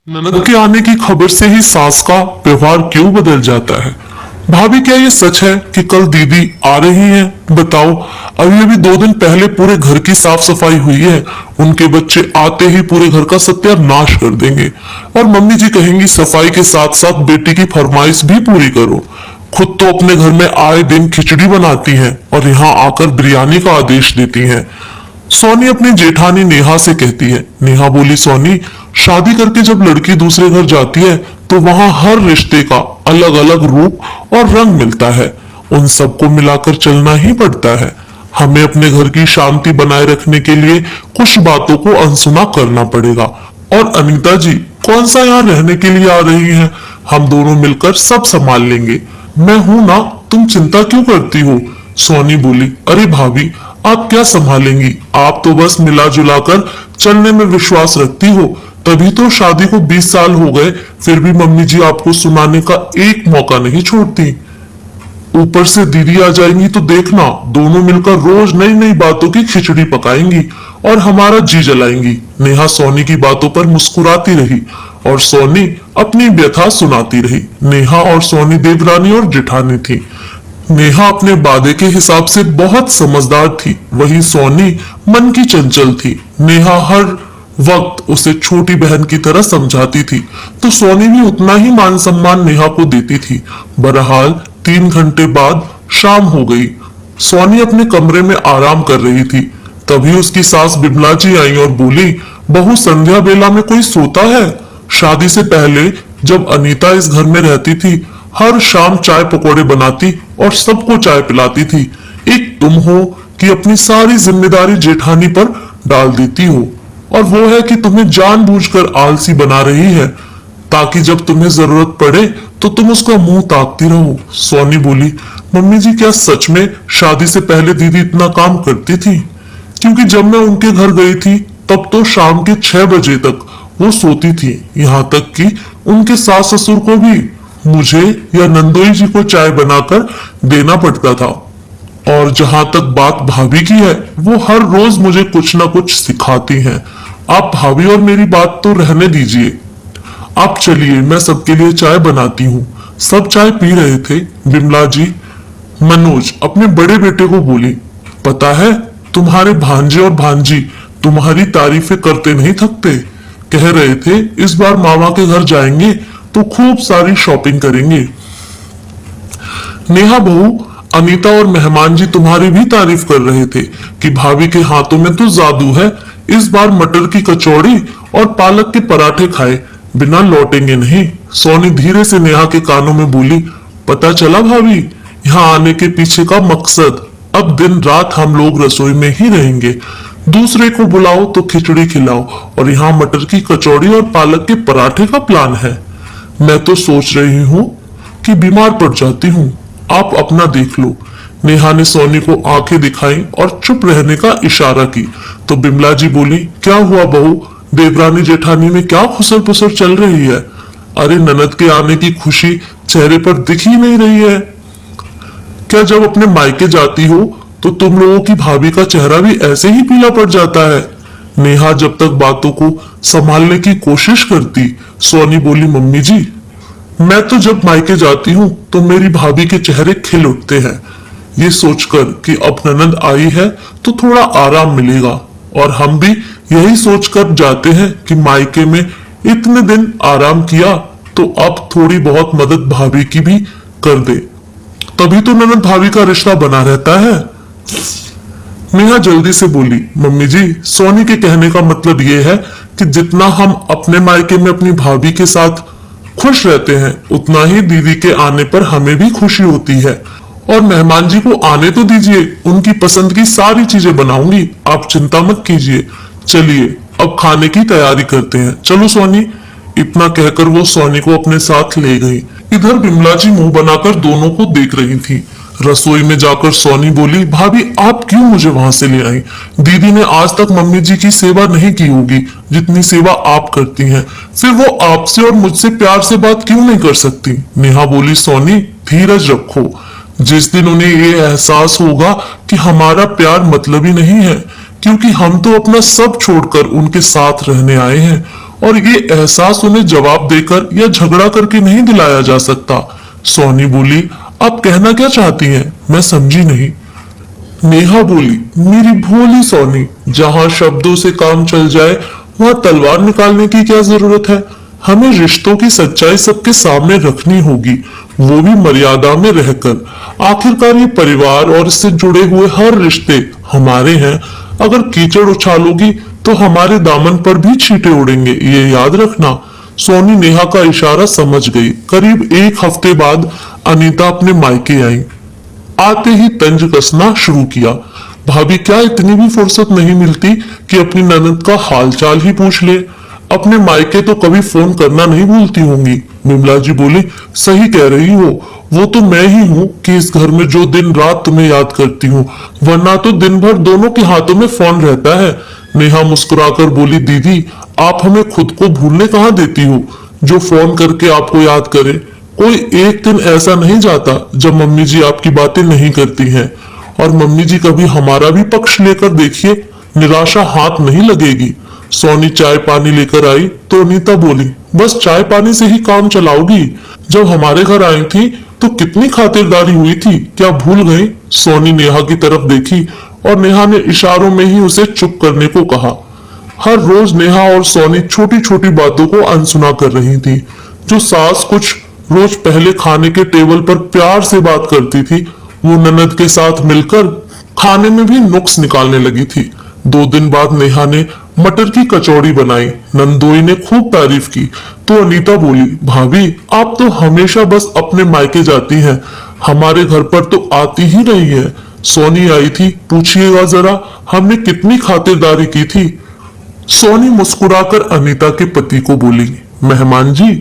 ननद के आने की खबर से ही सास का व्यवहार क्यों बदल जाता है। भाभी, क्या ये सच है कि कल दीदी आ रही हैं? बताओ, अभी अभी 2 दिन पहले पूरे घर की साफ सफाई हुई है। उनके बच्चे आते ही पूरे घर का सत्यानाश कर देंगे। और मम्मी जी कहेंगी सफाई के साथ साथ बेटी की फरमाइश भी पूरी करो। खुद तो अपने घर में आए दिन खिचड़ी बनाती हैं और यहाँ आकर बिरयानी का आदेश देती हैं। सोनी अपनी जेठानी नेहा से कहती है। नेहा बोली, सोनी, शादी करके जब लड़की दूसरे घर जाती है तो वहां हर रिश्ते का अलग अलग रूप और रंग मिलता है। उन सबको मिलाकर चलना ही पड़ता है। हमें अपने घर की शांति बनाए रखने के लिए कुछ बातों को अनसुना करना पड़ेगा। और अनीता जी कौन सा यहाँ रहने के लिए आ रही हैं? हम दोनों मिलकर सब संभाल लेंगे। मैं हूं ना, तुम चिंता क्यों करती हो? सोनी बोली, अरे भाभी, आप क्या संभालेंगी? आप तो बस मिला जुला कर चलने में विश्वास रखती हो। तभी तो शादी को 20 साल हो गए, फिर भी मम्मी जी आपको सुनाने का एक मौका नहीं छोड़ती। ऊपर से दीदी आ जाएंगी तो देखना, दोनों मिलकर रोज नई नई बातों की खिचड़ी पकाएंगी और हमारा जी जलाएंगी। नेहा सोनी की बातों पर मुस्कुराती रही और सोनी अपनी व्यथा सुनाती रही। नेहा और सोनी देवरानी और जेठानी थी। नेहा अपने वादे के हिसाब से बहुत समझदार थी, वही सोनी मन की चंचल थी। नेहा हर वक्त उसे छोटी बहन की तरह समझाती थी तो सोनी भी उतना ही मान सम्मान नेहा को देती थी। बहरहाल 3 घंटे बाद शाम हो गई। सोनी अपने कमरे में आराम कर रही थी। तभी उसकी सास बिमला जी आई और बोली, बहू, संध्या बेला में कोई सोता है? शादी से पहले जब अनीता इस घर में रहती थी, हर शाम चाय पकौड़े बनाती और सबको चाय पिलाती थी। एक तुम हो कि अपनी सारी जिम्मेदारी जेठानी पर डाल देती हो, और वो है कि तुम्हें जानबूझकर आलसी बना रही है ताकि जब तुम्हें जरूरत पड़े तो तुम उसका मुंह ताकती रहो। सोनी बोली, मम्मी जी, क्या सच में शादी से पहले दीदी इतना काम करती थी? क्योंकि जब मैं उनके घर गई थी तब तो शाम के 6 बजे तक वो सोती थी। यहाँ तक कि उनके सास ससुर को भी मुझे या नंदोई जी को चाय बनाकर देना पड़ता था। और जहां तक बात भाभी की है, वो हर रोज मुझे कुछ ना कुछ सिखाती हैं। आप भाभी और मेरी बात तो रहने दीजिए, आप चलिए, मैं सबके लिए चाय बनाती हूँ। सब चाय पी रहे थे। बिमला जी मनोज अपने बड़े बेटे को बोली, पता है, तुम्हारे भांजे और भांजी तुम्हारी तारीफें करते नहीं थकते। कह रहे थे इस बार मामा के घर जाएंगे तो खूब सारी शॉपिंग करेंगे। नेहा बहू, अनीता और मेहमान जी तुम्हारी भी तारीफ कर रहे थे कि भाभी के हाथों में तो जादू है। इस बार मटर की कचौड़ी और पालक के पराठे खाए बिना लौटेंगे नहीं। सोनी धीरे से नेहा के कानों में बोली, पता चला भाभी, यहाँ आने के पीछे का मकसद? अब दिन रात हम लोग रसोई में ही रहेंगे। दूसरे को बुलाओ तो खिचड़ी खिलाओ और यहाँ मटर की कचौड़ी और पालक के पराठे का प्लान है। मैं तो सोच रही हूँ कि बीमार पड़ जाती हूँ, आप अपना देख लो। नेहा ने सोनी को आंखें दिखाई और चुप रहने का इशारा की तो बिमला जी बोली, क्या हुआ बहू, देवरानी जेठानी में क्या खुसर पुसर चल रही है? अरे, ननद के आने की खुशी चेहरे पर दिख ही नहीं रही है क्या? जब अपने मायके जाती हो तो तुम लोगों की भाभी का चेहरा भी ऐसे ही पीला पड़ जाता है। नेहा जब तक बातों को संभालने की कोशिश करती, सोनी बोली, मम्मी जी, मैं तो जब मायके जाती हूँ तो मेरी भाभी के चेहरे खिल उठते हैं, ये सोचकर कि अब ननद आई है तो थोड़ा आराम मिलेगा। और हम भी यही सोचकर जाते हैं कि मायके में इतने दिन आराम किया तो अब थोड़ी बहुत मदद भाभी की भी कर दे, तभी तो ननद भाभी का रिश्ता बना रहता है। नेहा जल्दी से बोली, मम्मी जी, सोनी के कहने का मतलब ये है कि जितना हम अपने मायके में अपनी भाभी के साथ खुश रहते हैं, उतना ही दीदी के आने पर हमें भी खुशी होती है। और मेहमान जी को आने तो दीजिए, उनकी पसंद की सारी चीजें बनाऊंगी, आप चिंता मत कीजिए। चलिए अब खाने की तैयारी करते हैं, चलो सोनी। इतना कहकर वो सोनी को अपने साथ ले गई। इधर बिमला जी मुंह बनाकर दोनों को देख रही थी। रसोई में जाकर सोनी बोली, भाभी, आप क्यों मुझे वहां से ले आई? दीदी ने आज तक मम्मी जी की सेवा नहीं की होगी जितनी सेवा आप करती हैं, फिर वो आपसे और मुझसे प्यार से बात क्यों नहीं कर सकती? नेहा बोली, सोनी, धीरज रखो। जिस दिन उन्हें ये एहसास होगा कि हमारा प्यार मतलबी नहीं है, क्योंकि हम तो अपना सब छोड़कर उनके साथ रहने आए हैं और ये एहसास उन्हें जवाब देकर या झगड़ा करके नहीं दिलाया जा सकता। सोनी बोली, आप कहना क्या चाहती हैं? मैं समझी नहीं। नेहा बोली, मेरी भोली सोनी, जहां शब्दों से काम चल जाए वहां तलवार निकालने की क्या जरूरत है? हमें रिश्तों की सच्चाई सबके सामने रखनी होगी, वो भी मर्यादा में रहकर। आखिरकार ये परिवार और इससे जुड़े हुए हर रिश्ते हमारे हैं। अगर कीचड़ उछालोगी तो हमारे दामन पर भी छींटे उड़ेंगे, ये याद रखना। सोनी नेहा का इशारा समझ गई। करीब एक हफ्ते बाद अनीता अपने मायके आई। आते ही तंज कसना शुरू किया। भाभी, क्या इतनी भी फुर्सत नहीं मिलती कि अपनी ननद का हालचाल ही पूछ ले? अपने मायके तो कभी फोन करना नहीं भूलती होंगी। विमला जी बोली, सही कह रही हो, वो तो मैं ही हूँ कि इस घर में जो दिन रात तुम्हें याद करती हूँ, वरना तो दिन भर दोनों के हाथों में फोन रहता है। नेहा मुस्कुराकर बोली, दीदी आप हमें खुद को भूलने कहाँ देती हो, जो फोन करके आपको याद करे। कोई एक दिन ऐसा नहीं जाता जब मम्मी जी आपकी बातें नहीं करती हैं। और मम्मी जी कभी हमारा भी पक्ष लेकर देखिए, निराशा हाथ नहीं लगेगी। सोनी चाय पानी लेकर आई तो अनीता बोली, बस चाय पानी से ही काम चलाओगी? जब हमारे घर आई थी तो कितनी खातिरदारी हुई थी, क्या भूल गई? सोनी नेहा की तरफ देखी और नेहा ने इशारों में ही उसे चुप करने को कहा। हर रोज नेहा और सोनी छोटी छोटी बातों को अनसुना कर रही थी। जो सास कुछ रोज पहले खाने के टेबल पर प्यार से बात करती थी, वो ननद के साथ मिलकर खाने में भी नुक्स निकालने लगी थी। 2 दिन बाद नेहा ने मटर की कचौड़ी बनाई। नंदोई ने खूब तारीफ की तो अनीता बोली, भाभी आप तो हमेशा बस अपने मायके जाती हैं, हमारे घर पर तो आती ही नहीं है। सोनी आई थी, पूछिएगा जरा हमने कितनी खातिरदारी की थी। सोनी मुस्कुराकर अनीता के पति को बोली, मेहमान जी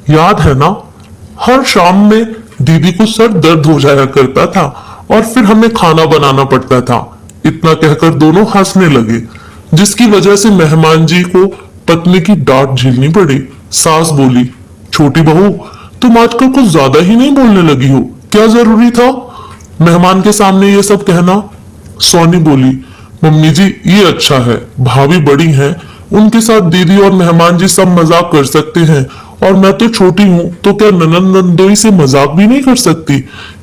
याद है ना, हर शाम में दीदी को सर दर्द हो जाया करता था और फिर हमें खाना बनाना पड़ता था। इतना कहकर दोनों हंसने लगे, जिसकी वजह से मेहमान जी को पत्नी की डांट झेलनी पड़ी। सास बोली, छोटी बहू तुम आजकल कुछ ज्यादा ही नहीं बोलने लगी हो, क्या जरूरी था मेहमान के सामने ये सब कहना? सोनी बोली, मम्मी जी ये अच्छा है, भाभी बड़ी हैं, उनके साथ दीदी और मेहमान जी सब मजाक कर सकते हैं, और मैं तो छोटी हूँ तो क्या ननद नंदोई से मजाक भी नहीं कर सकती?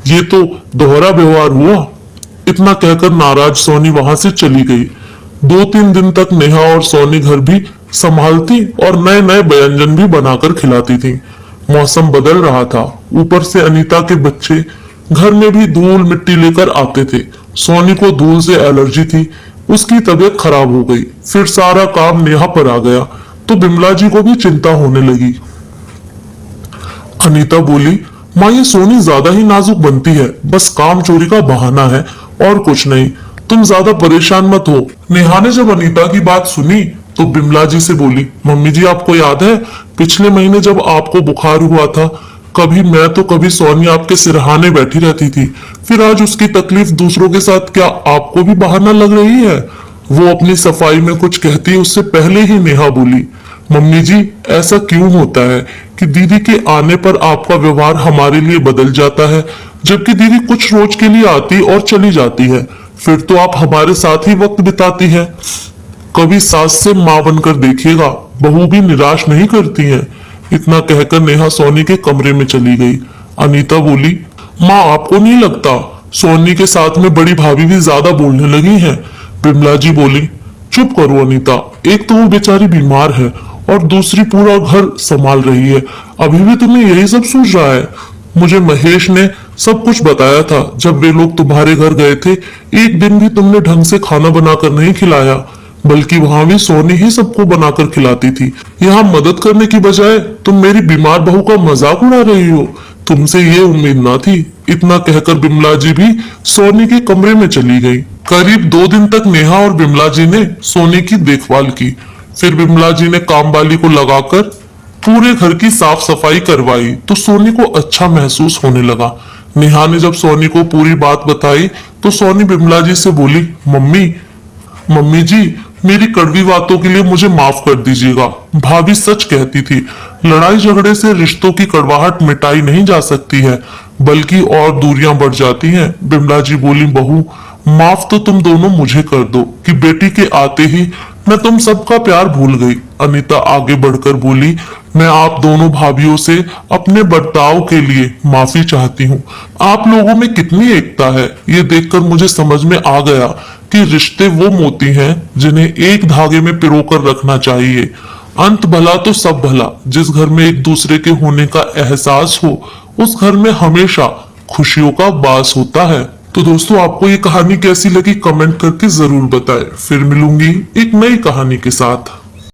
ये तो दोहरा व्यवहार हुआ। इतना कहकर नाराज सोनी वहां से चली गई। 2-3 दिन तक नेहा और सोनी घर भी संभालती और नए नए व्यंजन भी बनाकर खिलाती थी। मौसम बदल रहा था, ऊपर से अनीता के बच्चे घर में भी धूल मिट्टी लेकर आते थे। सोनी को धूल से एलर्जी थी, उसकी तबीयत खराब हो गई। फिर सारा काम नेहा पर आ गया तो बिमला जी को भी चिंता होने लगी। अनीता बोली, माँ ये सोनी ज्यादा ही नाजुक बनती है, बस काम चोरी का बहाना है और कुछ नहीं, तुम ज्यादा परेशान मत हो। नेहा ने जब अनीता की बात सुनी तो बिमला जी से बोली, मम्मी जी आपको याद है पिछले महीने जब आपको बुखार हुआ था, कभी मैं तो कभी सोनी आपके सिरहाने बैठी रहती थी, फिर आज उसकी तकलीफ दूसरों के साथ क्या आपको भी बहाना लग रही है? वो अपनी सफाई में कुछ कहती उससे पहले ही नेहा बोली, मम्मी जी ऐसा क्यों होता है कि दीदी के आने पर आपका व्यवहार हमारे लिए बदल जाता है, जबकि दीदी कुछ रोज के लिए आती और चली जाती है, फिर तो आप हमारे साथ ही वक्त बिताती है। कभी सास से माँ बनकर देखिएगा, बहू भी निराश नहीं करती है। इतना कहकर नेहा सोनी के कमरे में चली गई। अनीता बोली, माँ आपको नहीं लगता सोनी के साथ में बड़ी भाभी भी ज्यादा बोलने लगी हैं? बिमला जी बोली, चुप करो अनीता, एक तो वो बेचारी बीमार है और दूसरी पूरा घर संभाल रही है, अभी भी तुम्हें यही सब सूझ रहा है? मुझे महेश ने सब कुछ बताया था जब वे लोग तुम्हारे घर गए थे, एक दिन भी तुमने ढंग से खाना बनाकर नहीं खिलाया, बल्कि वहां भी सोनी ही सबको बनाकर खिलाती थी। यहाँ मदद करने की बजाय तुम मेरी बीमार बहू का मजाक उड़ा रही हो, तुमसे ये उम्मीद ना थी। इतना कहकर बिमला जी भी सोनी के कमरे में चली गई। करीब 2 दिन तक नेहा और बिमला जी ने सोनी की देखभाल की। फिर बिमला जी ने कामवाली को लगाकर पूरे घर की साफ सफाई करवाई तो सोनी को अच्छा महसूस होने लगा। नेहा ने जब सोनी को पूरी बात बताई तो सोनी बिमला जी से बोली, मम्मी जी मेरी कड़वी बातों के लिए मुझे माफ कर दीजिएगा। भाभी सच कहती थी, लड़ाई झगड़े से रिश्तों की कड़वाहट मिटाई नहीं जा सकती है, बल्कि और दूरियां बढ़ जाती हैं। बिमला जी बोली, बहू माफ तो तुम दोनों मुझे कर दो कि बेटी के आते ही मैं तुम सबका प्यार भूल गई। अनीता आगे बढ़कर बोली, मैं आप दोनों भाभियों से अपने बर्ताव के लिए माफी चाहती हूँ। आप लोगों में कितनी एकता है, ये देखकर मुझे समझ में आ गया कि रिश्ते वो मोती हैं जिन्हें एक धागे में पिरोकर रखना चाहिए। अंत भला तो सब भला। जिस घर में एक दूसरे के होने का एहसास हो, उस घर में हमेशा खुशियों का वास होता है। तो दोस्तों, आपको ये कहानी कैसी लगी कमेंट करके जरूर बताएं। फिर मिलूंगी एक नई कहानी के साथ।